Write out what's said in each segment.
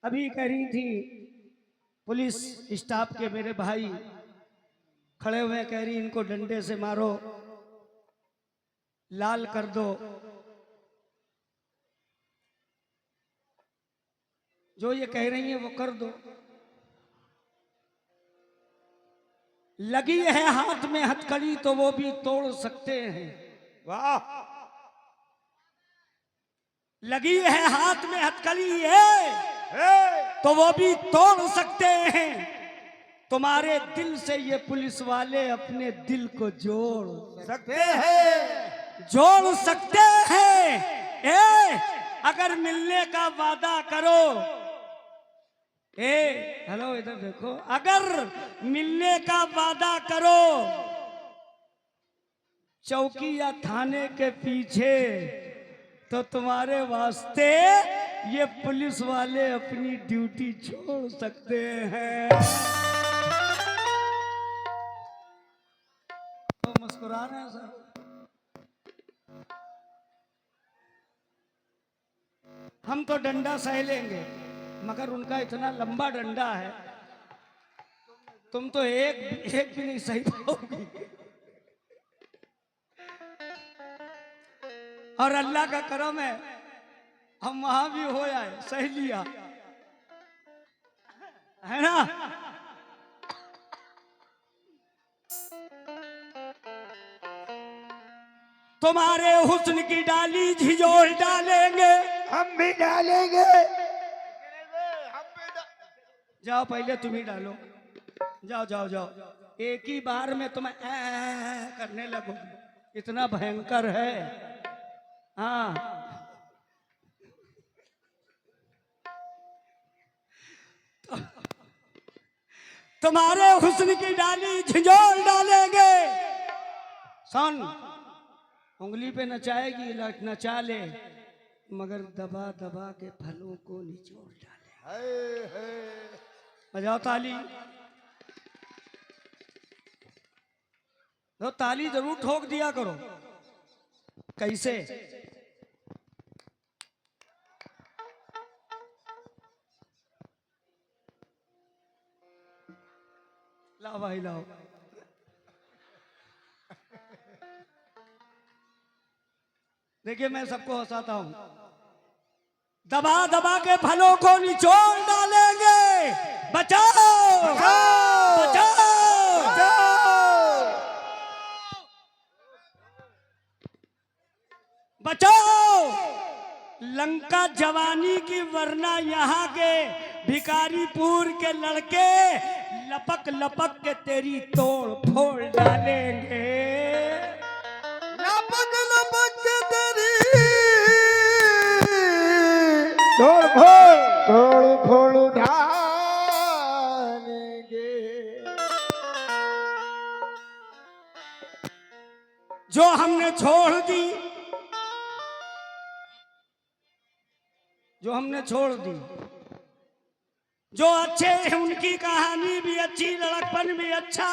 अभी कह रही थी पुलिस स्टाफ के मेरे भाई खड़े हुए, कह रही इनको डंडे से मारो, लाल कर दो। जो ये कह रही है वो कर दो। लगी है हाथ में हथकड़ी तो वो भी तोड़ सकते हैं। वाह। लगी है हाथ में हथकड़ी है तो वो भी तोड़ सकते हैं। तुम्हारे दिल से ये पुलिस वाले अपने दिल को जोड़ सकते हैं, जोड़ सकते हैं। अगर मिलने का वादा करो, हेलो इधर देखो, अगर मिलने का वादा करो चौकी या थाने के पीछे, तो तुम्हारे वास्ते ये पुलिस वाले अपनी ड्यूटी छोड़ सकते हैं। तो मुस्कुरा रहे हैं सर। हम तो डंडा सह लेंगे, मगर उनका इतना लंबा डंडा है, तुम तो एक भी नहीं सही पाओगी। और अल्लाह का करम है हम वहां भी हो आए, सह लिया है ना। तुम्हारे हुस्न की डाली झिझोर डालेंगे, हम भी डालेंगे। जाओ पहले तुम ही डालो, जाओ जाओ जाओ। एक ही बार में तुम्हें करने लगोगे, इतना भयंकर है। हाँ, तुम्हारे हुस्न की डाली झिझोर डालेंगे। सुन, उंगली पे नचाएगी, नचा ले, मगर दबा दबा के फलों को निचोड़ डाले। बजाओ ताली, तो ताली जरूर ठोक दिया करो। कैसे? लाओ भाई लाओ। देखिए मैं सबको हंसाता हूं। दबा दबा के फलों को निचोड़ डालेंगे। बचाओ बचाओ, बचाओ, बचाओ लंका जवानी की, वरना यहाँ के भिखारीपुर के लड़के लपक लपक के तेरी तोड़ फोड़ डालेंगे। लपक लपक के तेरी तोड़ फोड़ ढालेंगे। जो हमने छोड़ दी, जो हमने छोड़ दी, जो अच्छे हैं उनकी कहानी भी अच्छी, लड़कपन भी अच्छा,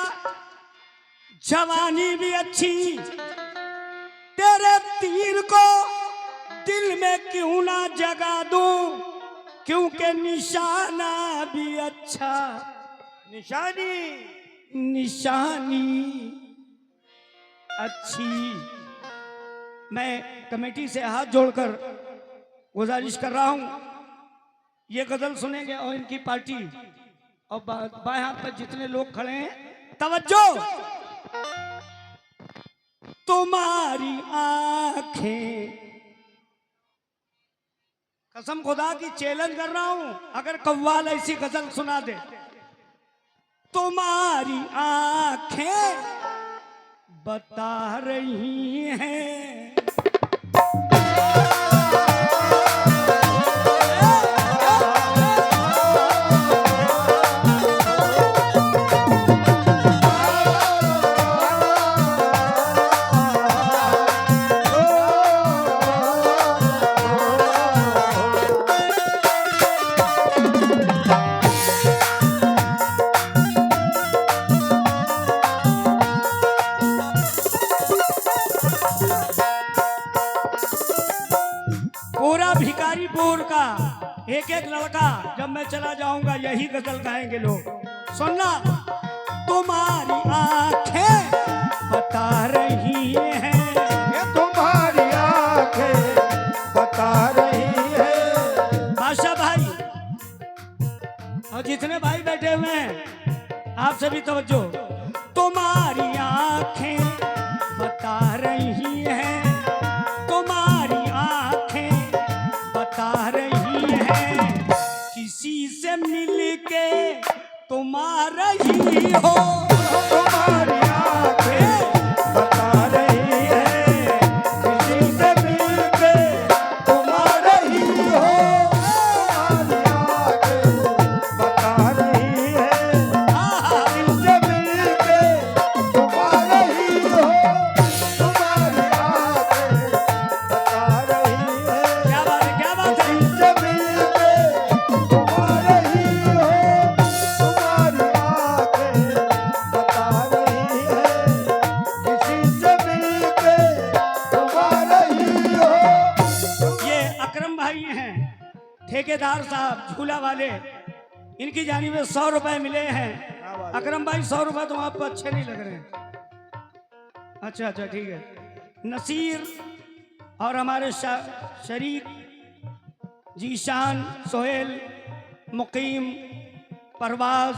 जवानी भी अच्छी। तेरे तीर को दिल में क्यों ना जगा दूं, क्योंकि निशाना भी अच्छा, निशानी अच्छी। मैं कमेटी से हाथ जोड़कर गुजारिश कर रहा हूं, ये गजल सुनेंगे और इनकी पार्टी और बाएं हाथ पर जितने लोग खड़े हैं, तवज्जो। तुम्हारी आंखें, कसम खुदा की चैलेंज कर रहा हूं, अगर कव्वाल ऐसी गजल सुना दे। तुम्हारी आंखें बता रही हैं एक एक लड़का जब मैं चला जाऊंगा यही गजल गाएंगे लोग। सुनना, तुम्हारी आंखें बता रही हैं, ये तुम्हारी आंखें बता रही है। बादशाह भाई और जितने भाई बैठे हुए हैं आप सभी तवज्जो। तुम्हारी आंखें बता रही हैं, तुम्हारी आंखें बता रही हैं, किसी से मिलके तुम आ रही हो। तुम्हारी आंखें बता रही है, किसी से मिलके तुम आ रही हो। तुम्हारी आंखें बता रही है, किसी से मिलके तुम आ रही हो। तुम्हारी आंखें बता रही है, क्या बात है, क्या बात है। किसी से मिलके तुम आ रही हो। तुम्हारी आंखें बता रही है, किसी से मिलके तुम आ रही हो। ये अकरम भाई हैं, ठेकेदार साहब झूला वाले, इनकी जानिब में 100 रुपए मिले हैं। अकरम भाई 100 रुपए तो आपको अच्छे नहीं लग रहे हैं। अच्छा अच्छा ठीक है। नसीर और हमारे शरीक जीशान, सोहेल, मुकीम, परवाज,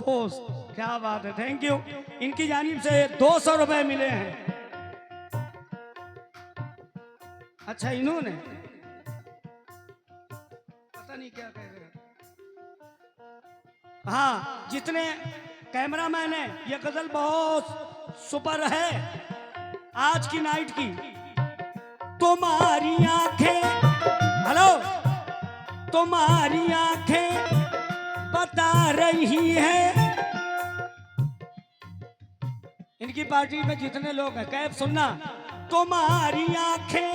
दोस्त, क्या बात है, थैंक यू। इनकी जानिब से 200 रुपए मिले हैं। अच्छा इन्होंने पता नहीं क्या कह रहे हैं। हाँ, जितने कैमरामैन है, ये गजल बहुत सुपर है आज की नाइट की। तुम्हारी आंखें, हेलो, तुम्हारी आंखें बता रही हैं। इनकी पार्टी में जितने लोग हैं कैब सुनना, तुम्हारी आंखें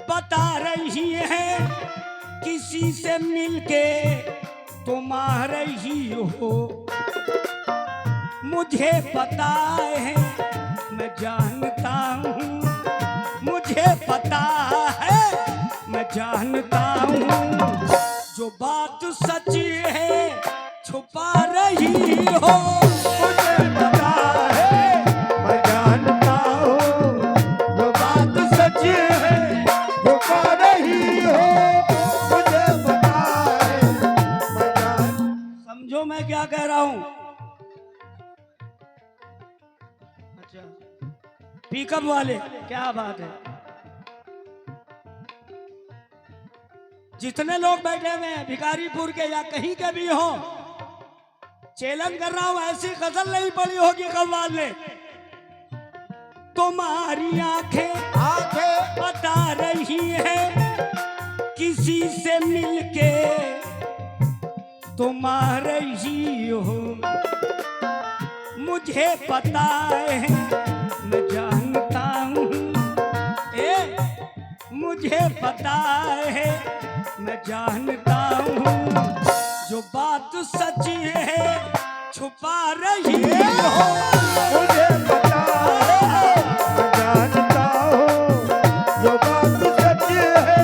बता रही हैं, किसी से मिलके तुम आ रही हो। मुझे पता है, मैं जानता हूँ, मुझे पता है, मैं जानता हूँ, जो बात सच है छुपा रही हो। मुझे पता है, मैं जानता हूँ, जो बात सच है छुपा रही हो। मुझे पता है, मैं समझो मैं क्या कह रहा हूँ। अच्छा, पिकअप वाले, क्या बात है। जितने लोग बैठे हुए हैं भिखारीपुर के या कहीं के भी हो, चैलेंज कर रहा हूं, ऐसी गजल नहीं पड़ी होगी कव्वाल ने। तुम्हारी आंखें आंखें बता रही है, किसी से मिलके तुम आ रही हो। मुझे पता है, मैं जानता हूँ, मुझे पता है, मैं जानता हूँ, जो बात सच है छुपा रही हो। मुझे पता है, मैं जानता हूँ, जो बात सच है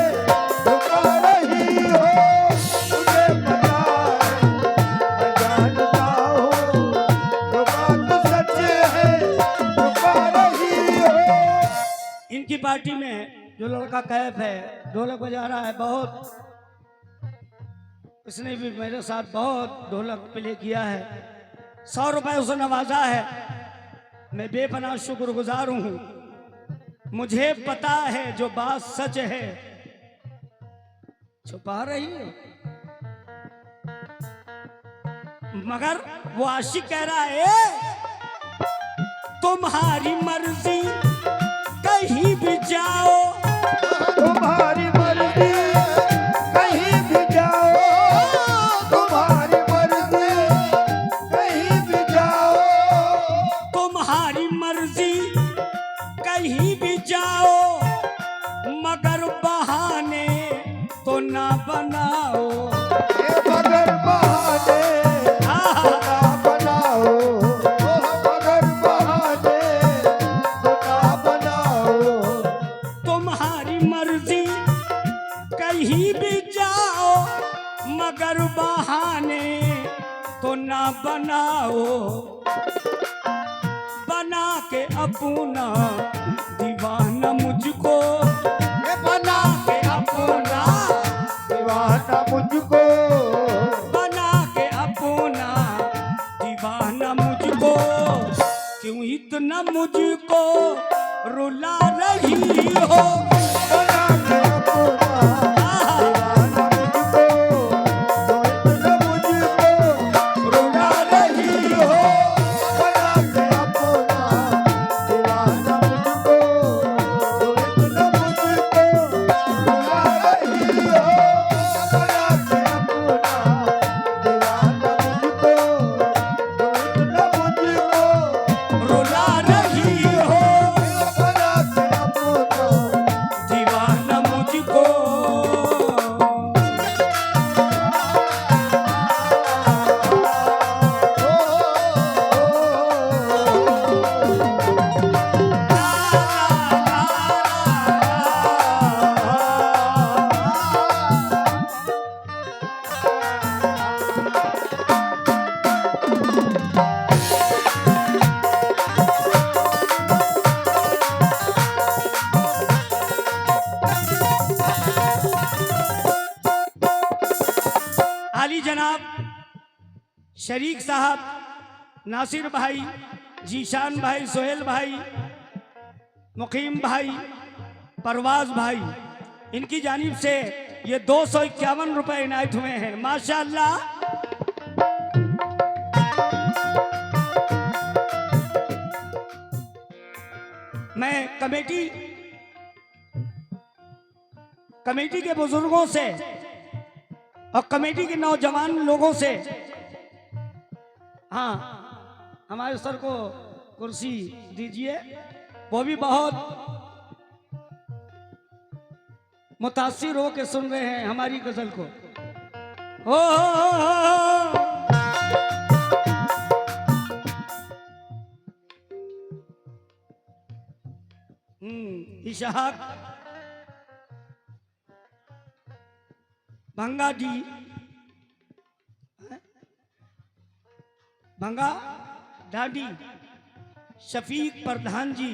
छुपा रही हो। मुझे पता है, मैं जानता हूँ, जो बात सच है छुपा रही हो। इनकी पार्टी में जो लड़का कैफ है, ढोलक बजा रहा है, बहुत, उसने भी मेरे साथ बहुत ढोलक प्ले किया है। 100 रुपए उसे नवाजा है, मैं बेपनाह शुक्रगुजार हूँ। मुझे पता है, जो बात सच है छुपा रही हो। मगर वो आशिक कह रहा है, तुम्हारी मर्जी कहीं भी जाओ, तुम्हारी मर्जी कहीं भी जाओ। तुम्हारी मर्जी कहीं भी जाओ। तुम्हारी मर्जी कहीं भी जाओ, मगर बहाने तो ना बनाओ। ये मगर बहाने तो ना बनाओ। मगर बहाने तो ना बनाओ। तुम्हारी मर्जी कहीं भी जाओ, मगर बहाने तो ना बनाओ, बना के अपना दीवाना मुझको, बना के अपना दीवाना मुझको, बना के अपना दीवाना मुझको, क्यों इतना मुझको रुला रही हो, बना के अपना दीवाना मुझको, तो इतना मुझको रुला रही हो, बना के अपना दीवाना मुझको, तो इतना मुझको रुला रही हो, बना के अपना दीवाना मुझको, तो इतना मुझको रुला रही हो, बना के अपना दीवाना मुझको। आली जनाब शरीक साहब, नासिर भाई, जीशान भाई, सोहेल भाई, मुकीम भाई, परवाज भाई, इनकी जानिब से ये 251 रुपए इनायत हुए हैं। माशाअल्लाह। मैं कमेटी के बुजुर्गों से और कमेटी के नौजवान लोगों से, हाँ हमारे सर को कुर्सी दीजिए, वो भी बहुत मुतासिर हो के सुन रहे हैं हमारी गजल को। हो इशहाक भंगा जी, भंगा ढाडी, शफीक प्रधान जी,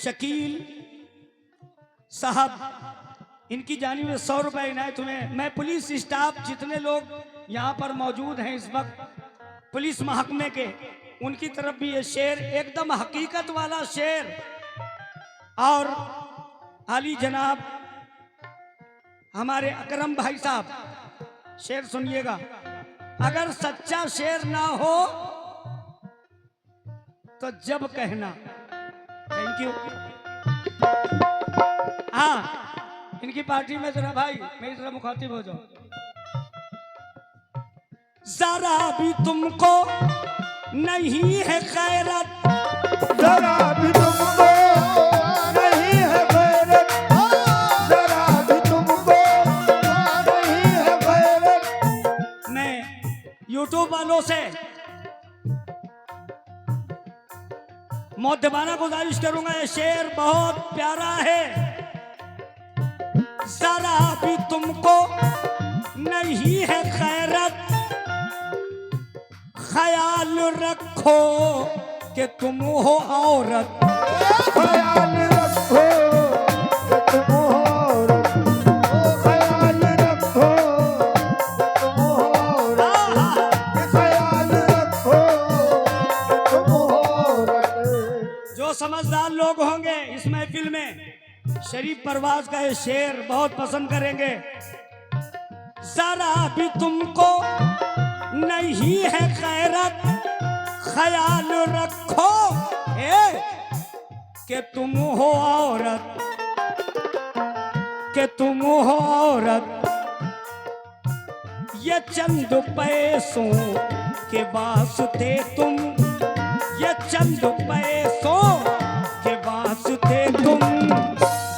शकील साहब, इनकी जानिब में 100 रुपए इनायत हुए। मैं पुलिस स्टाफ जितने लोग यहाँ पर मौजूद हैं इस वक्त पुलिस महकमे के, उनकी तरफ भी ये शेर एकदम हकीकत वाला शेर। और आली जनाब हमारे अकरम भाई साहब, शेर सुनिएगा। अगर सच्चा शेर ना हो तो जब कहना। Thank you. हाँ, इनकी पार्टी में जरा भाई मेरी तरह मुखातिब हो जाओ। जरा भी तुमको नहीं है गैरत, जरा भी तुमको नहीं है गैरत, जरा भी तुमको नहीं है गैरत। मैं यूट्यूब वालों से मौदबाना गुजारिश करूंगा, ये शेर बहुत प्यारा है। जरा भी तुमको नहीं है गैरत, ख्याल रखो कि तुम हो औरत, ख्याल रखो कि तुम हो औरत, ख्याल रखो कि तुम हो औरत, ख्याल रखो कि तुम हो औरत। जो समझदार लोग होंगे इस महफिल में शरीफ परवाज का ये शेर बहुत पसंद करेंगे। जरा भी तुमको नहीं है गैरत, ख्याल रखो कि तुम हो औरत, कि तुम हो औरत। ये चंद पैसों के वास्ते तुम, ये चंद पैसों के वास्ते तुम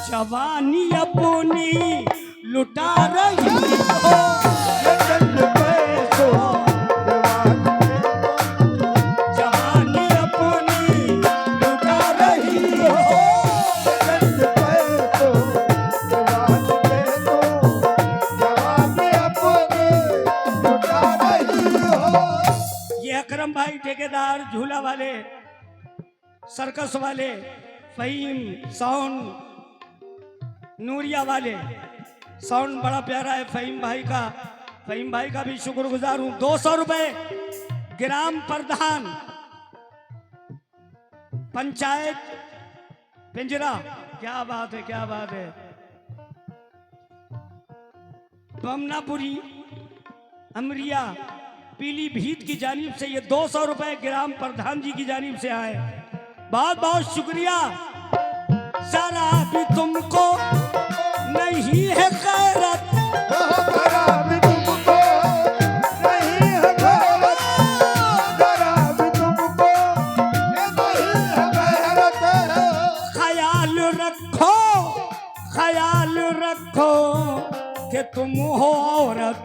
जवानी अपनी लुटा रही हो, ये चंद पैसों के वास्ते जवानी अपनी लुटा रही हो, चंद पैसों के वास्ते तुम जवानी अपनी विक्रम भाई ठेकेदार, झूला वाले, सर्कस वाले, फहीम साउंड, नूरिया वाले, साउंड बड़ा प्यारा है फहीम भाई का। फहीम भाई का भी शुक्रगुजार हूं। 200 रुपए ग्राम प्रधान पंचायत पिंजरा। क्या बात है, क्या बात है। बमनापुरी अमरिया पीलीभीत की जानिब से ये 200 रुपए ग्राम प्रधान जी की जानिब से आए। बहुत बहुत शुक्रिया। सारा भी तुमको नहीं है खैरत, जरा भी तुमको नहीं है गैरत, जरा भी तुमको नहीं है गैरत। ख्याल रखो, ख्याल रखो कि तुम हो औरत।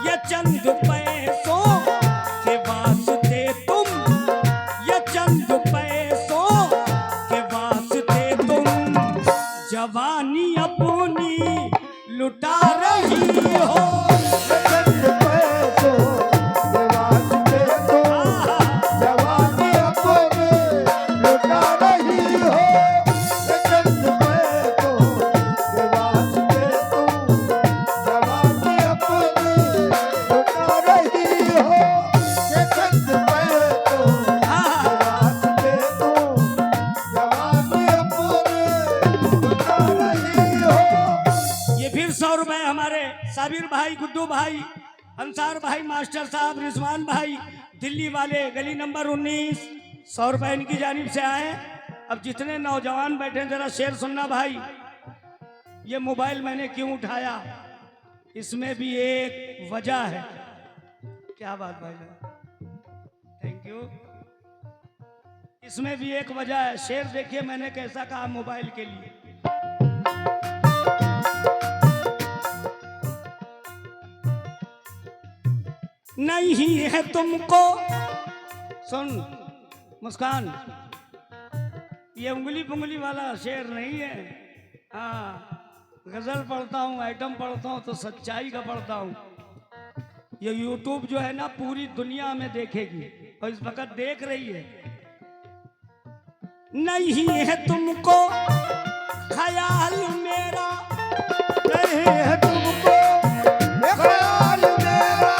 ये चंद पैसों के वास्ते तुम, ये चंद पैसों के वास्ते तुम जवानी अपनी लुटा रही हो। चंद पैसों के वास्ते तुम जवानी अपनी लुटा रही हो। चंद पैसों के वास्ते तुम जवानी अपनी लुटा रही हो। चंद पैसों के वास्ते तुम जवानी अपनी लुटा रही हो। ये फिर 100 रुपए हमारे साबिर भाई, गुड्डू भाई, अंसार भाई, मास्टर साहब, रिजवान भाई, दिल्ली वाले, गली नंबर 19, 100 रुपए इनकी जानिब से आए। अब जितने नौजवान बैठे हैं, जरा शेर सुनना भाई। ये मोबाइल मैंने क्यों उठाया, इसमें भी एक वजह है। क्या बात भाई, थैंक यू। इसमें भी एक वजह है। शेर देखिए मैंने कैसा कहा मोबाइल के लिए। नहीं है तुमको, सुन मुस्कान, ये उंगली पुंगली वाला शेर नहीं है। हाँ, गजल पढ़ता हूँ, आइटम पढ़ता हूँ तो सच्चाई का पढ़ता हूँ। ये यूट्यूब जो है ना पूरी दुनिया में देखेगी और इस वक्त देख रही है। नहीं है तुमको ख्याल मेरा, नहीं है तुमको ख्याल मेरा,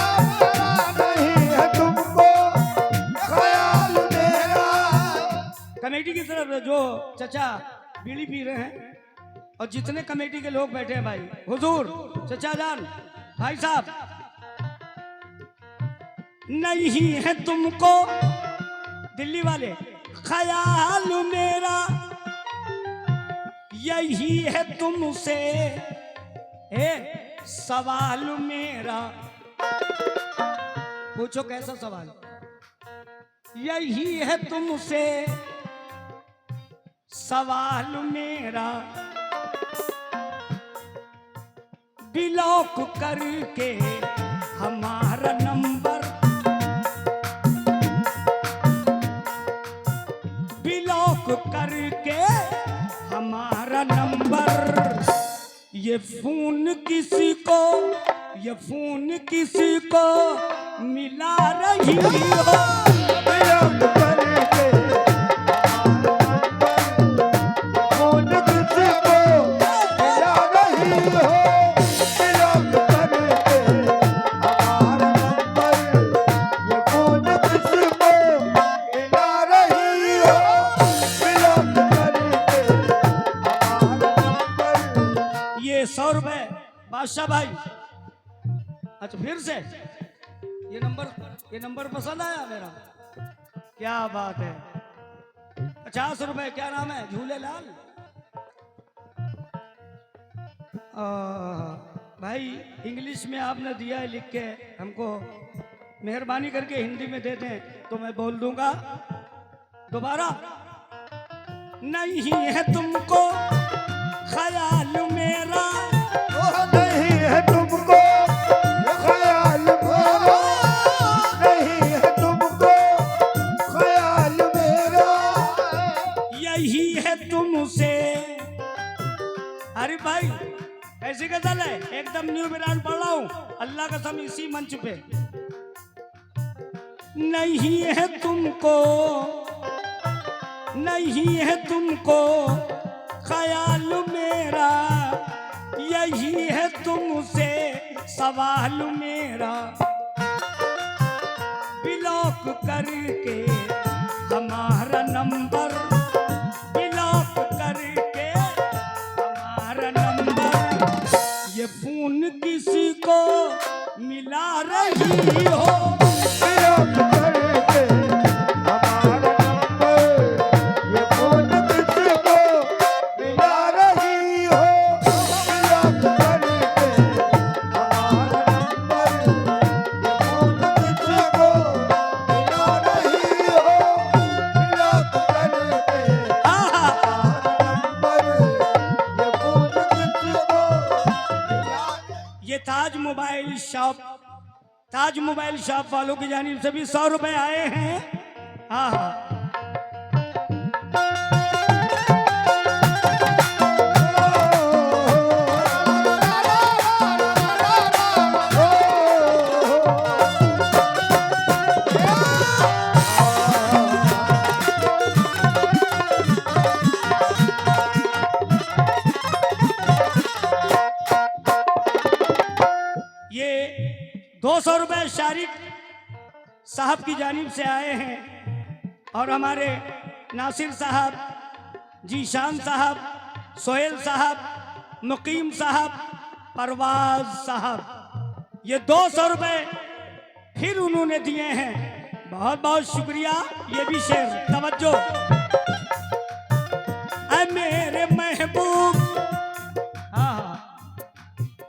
नहीं है तुमको ख्याल मेरा। कमेटी की तरफ जो चचा बीड़ी पी रहे हैं और जितने कमेटी के लोग बैठे हैं भाई, हुजूर, चचा जान, भाई साहब, नहीं है तुमको दिल्ली वाले ख्याल मेरा, यही है तुमसे है सवाल मेरा। पूछो कैसा सवाल? यही है तुमसे सवाल मेरा, ब्लॉक करके हमारा नंबर, ब्लॉक करके हमारा नंबर। ये फोन किसी को, ये फोन किसी को मिला रही हो। ब्लॉक करके फोन किसी को मिला रही हो। ब्लॉक करके हमारा नंबर, ये फोन किसी को मिला रही हो। ब्लॉक करके हमारा नंबर। ये 100 रुपए बादशाह भाई। अच्छा फिर से ये नंबर पसंद आया मेरा, क्या बात है। 50 रुपए, क्या नाम है? झूलेलाल। भाई इंग्लिश में आपने दिया है लिख के हमको, मेहरबानी करके हिंदी में दे दें तो मैं बोल दूंगा दोबारा। नहीं है तुमको ख्याल मेरा, नहीं है तुमको ख्याल मेरा, नहीं है तुमको ख्याल मेरा। यही है तुमसे। अरे भाई ऐसी गजल है, एकदम न्यू ब्रांड पढ़ रहा हूं, अल्लाह कसम इसी मंच पे। नहीं है तुमको, नहीं है तुमको ख्याल मेरा, यही है तुमसे सवाल मेरा। ब्लॉक करके हमारा नंबर, ब्लॉक करके हमारा नंबर, ये फोन किसी को मिला रही हो। ब्लॉक करके हमारा नंबर, ये फोन किसको मिला रही हो। ब्लॉक करके हमारा नंबर, ये फोन किसको मिला रही हो। ब्लॉक करके आहा, हमारा नंबर, ये फोन किसको मिला। ये ताज मोबाइल शॉप, ताज मोबाइल शॉप वालों की जानिब से भी 100 रुपए आए हैं। हाँ हाँ, ये 200 रुपए शारिक साहब की जानिब से आए हैं और हमारे नासिर साहब, जीशान साहब, सोहेल साहब, मुकीम साहब, परवाज साहब, ये 200 रुपए फिर उन्होंने दिए हैं। बहुत बहुत शुक्रिया। ये भी शेर तवज्जो। ऐ मेरे महबूब, हाँ हाँ,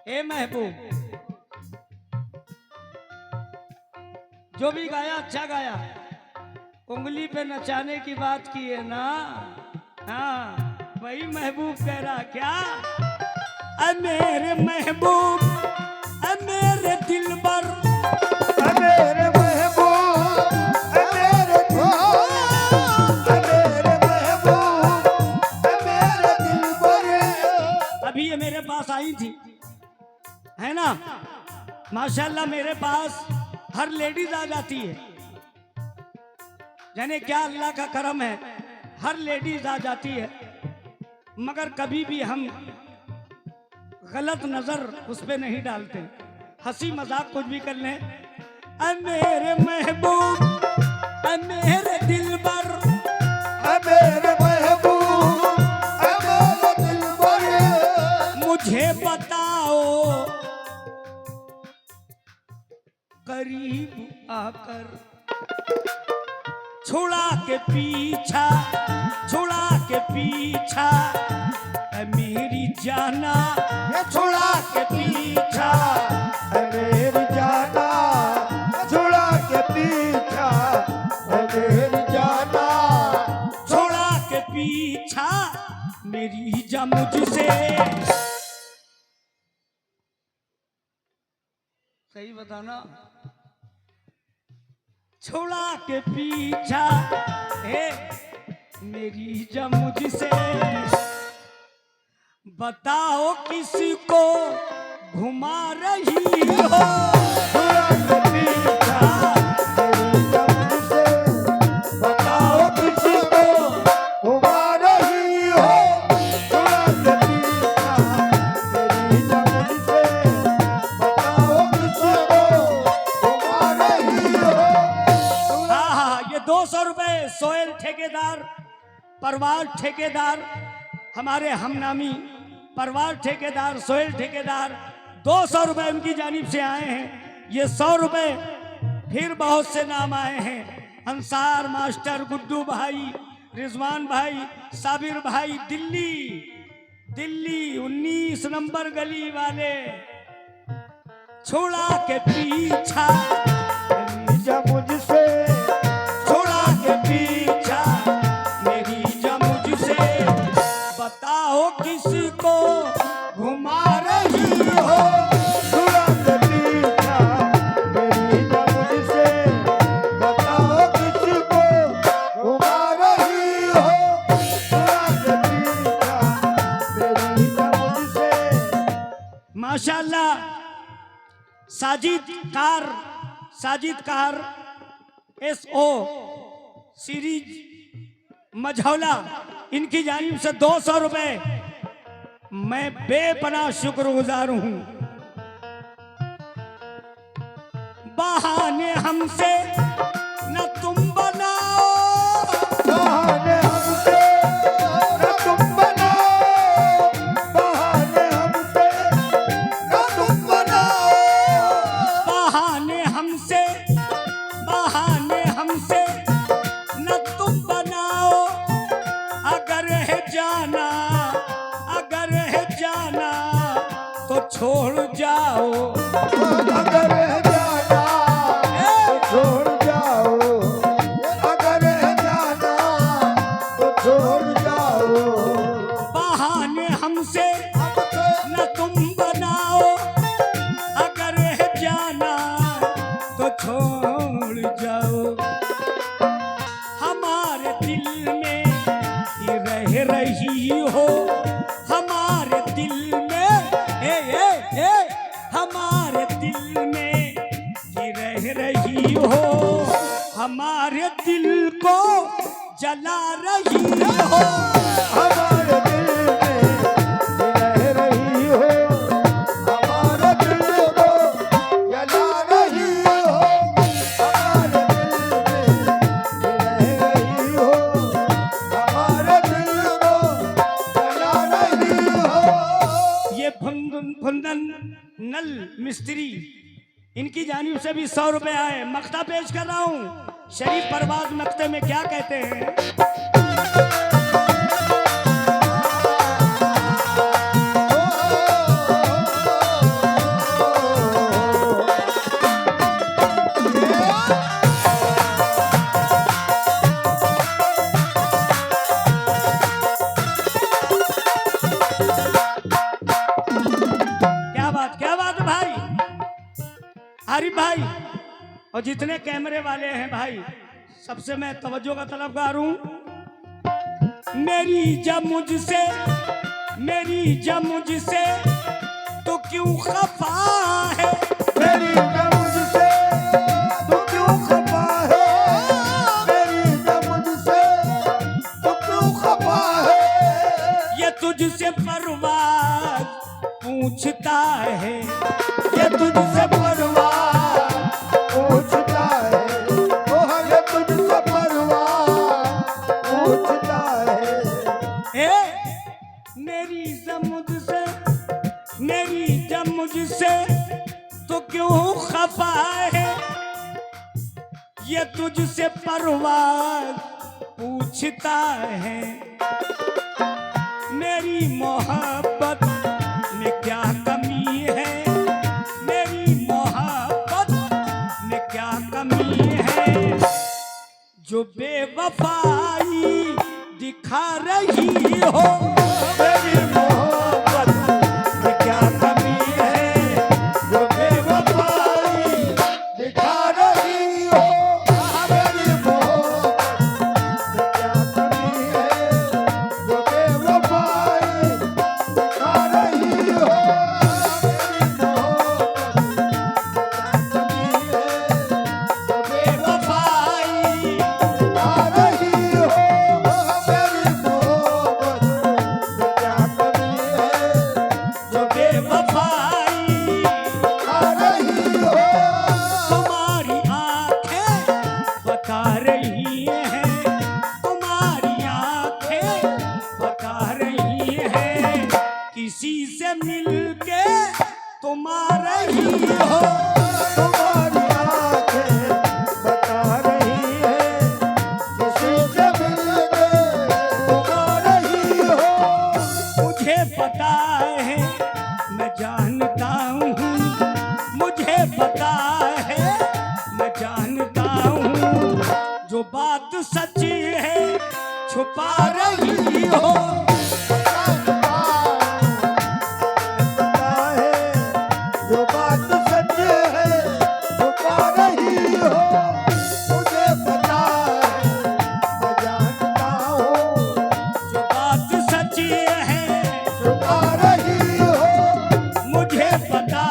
ए महबूब, जो भी गाया अच्छा गाया, उंगली पे नचाने की बात की है ना। हाँ, वही महबूब कह रहा क्या, अ मेरे महबूब, अ मेरे दिलबर, मेरे महबूब, मेरे महबूब, मेरे दिलबर। अभी ये मेरे पास आई थी, है ना। माशाल्लाह मेरे पास हर लेडीज आ जाती है, जाने क्या अल्लाह का करम है, हर लेडीज आ जाती है, मगर कभी भी हम गलत नजर उस पे नहीं डालते। हंसी मजाक कुछ भी कर लें। अ मेरे महबूब, अ मेरे दिलबर, मेरे महबूब, मेरे दिलबर। मुझे बताओ करीब आकर, छुड़ा के पीछा, छुड़ा के पीछा, ऐ मेरी जाना, ये छुड़ा के पीछा, मेरी जाना, छुड़ा के पीछा, मेरी जाना। छुड़ा के पीछा, मेरी जा मुझसे। सही बताना। छुड़ा के पीछा, हे मेरी जा मुझसे। बताओ किसी को घुमा रही हो। छुड़ा के पीछा, मेरी जान से। बताओ किसी को घुमा रही हो। छुड़ा के पीछा, मेरी जान से। बताओ किसी को घुमा रही हो। हाँ हाँ, ये 200 रुपए सोहेल ठेकेदार, परवार ठेकेदार, हमारे हमनामी परवार ठेकेदार, सोहेल ठेकेदार, 200 रुपए उनकी जानिब से आए हैं। ये 100 रुपए फिर बहुत से नाम आए हैं। अंसार मास्टर, गुड्डू भाई, रिजवान भाई, साबिर भाई, दिल्ली, दिल्ली 19 नंबर गली वाले। छुड़ा के पीछा, मेरी जा मुझसे। छुड़ा के पीछा, मेरी जा मुझसे। बताओ किसी को घुमा रही हो। छुड़ा के पीछा, मेरी जा मुझसे। बताओ किसी को घुमा रही हो। छुड़ा के पीछा, मेरी जा मुझसे। माशाल्लाह Sajid car, Sajid car SO series Majhaula, इनकी जानिब से 200 रुपए। मैं बेपनाह शुक्रगुजार हूं। बहाने हमसे न तुम बनाओ, बहाने हमसे न तुम बनाओ, बहाने हमसे न तुम बनाओ, बहाने हमसे न तुम बनाओ। अगर है जाना तो छोड़ जाओ, अगर है जाना तो छोड़ जाओ, अगर है जाना तो छोड़ जाओ। बहाने हमसे न तुम बनाओ, अगर है जाना तो छोड़ जाओ। हमारे दिल में ही रह रही हो, हमारे दिल में हमारे दिल में ही रह रही हो, हमारे दिल को जला रही हो, हमारे दिल में रह रही हो, हमारे दिल को जला रही हो, हमारे दिल में रह रही हो, हमारे दिल को जला रही हो। ये फुंदन नल मिस्त्री, इनकी जानिब से भी 100 रुपए आए। मक्ता पेश कर रहा हूँ। शरीफ परवाज मक्ते में क्या कहते हैं? क्या बात है भाई, आरिफ भाई और जितने कैमरे वाले हैं भाई, सबसे मैं तवज्जो का तलबगार हूं। मेरी जब मुझसे तो क्यों खफा है, मेरी जब मुझसे तो क्यों खफा है, मेरी जब मुझसे तो क्यों खफा है। ये तुझसे परवाज पूछता है, ये तुझसे परवाज पूछता है, ओ ये तुझसे परवाज पूछता है। मेरी जब मुझसे तो क्यों खफा है, ये तुझसे परवाज पूछता है। मेरी मोहब्बत में क्या कमी है, मेरी मोहब्बत में क्या कमी है, जो बेवफाई दिखा रही हो। मेरी मोहब्बत में क्या कमी है, जो बेवफाई दिखा रही हो। मेरी मोहब्बत में क्या कमी है, जो बेवफाई दिखा रही हो। मेरी मोहब्बत में क्या कमी है, जो बेवफाई दिखा रही हो। मेरी मोहब्बत में क्या कमी है, जो बेवफाई आ रही हो। तुम्हारी आंखें बता रही हैं, तुम्हारी आंखें बता रही हैं, किसी से मिलके तुम आ रही हो। तुम्हारी आंखें बता रही है, किसी से मिलके तुम आ रही हो। मुझे पता है, मैं जानता हूँ, मुझे पता है, मैं जानता हूँ, जो बात सच है छुपा रही हो। पता है, जो बात सच है छुपा रही हो। मुझे पता है, मैं जानता हूँ, जो बात सच है छुपा रही हो। मुझे पता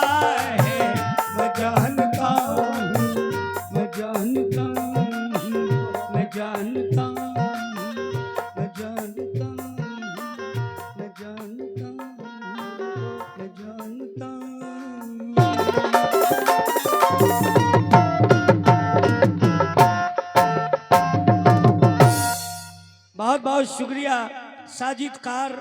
बहुत शुक्रिया साजिद कार